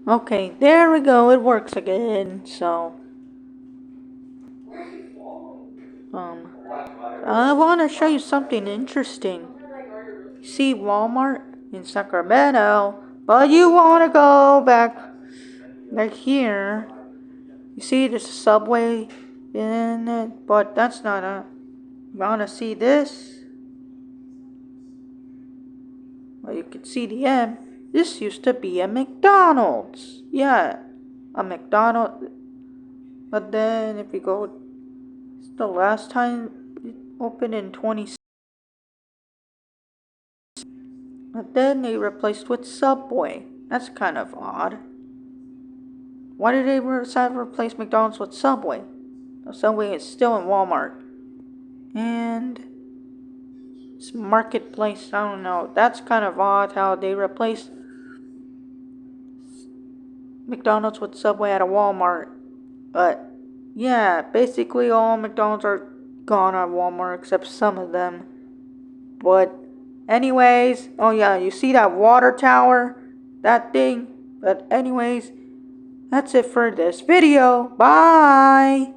Okay, there we go. It works again. So, I want to show you something interesting. See Walmart in Sacramento, but you want to go back here. You see there's a subway in it, but that's not a. You want to see this? Well, you can see the M. This used to be a McDonald's. Yeah, a McDonald's. But then if you go, it's the last time it opened in 20. But then they replaced with Subway. That's kind of odd. Why did they decide to replace McDonald's with Subway? Subway is still in Walmart. And it's Marketplace, I don't know. That's kind of odd how they replaced McDonald's with Subway at a Walmart. But yeah, basically all McDonald's are gone at Walmart except some of them. But anyways, oh yeah, you see that water tower? That thing? But anyways, that's it for this video. Bye!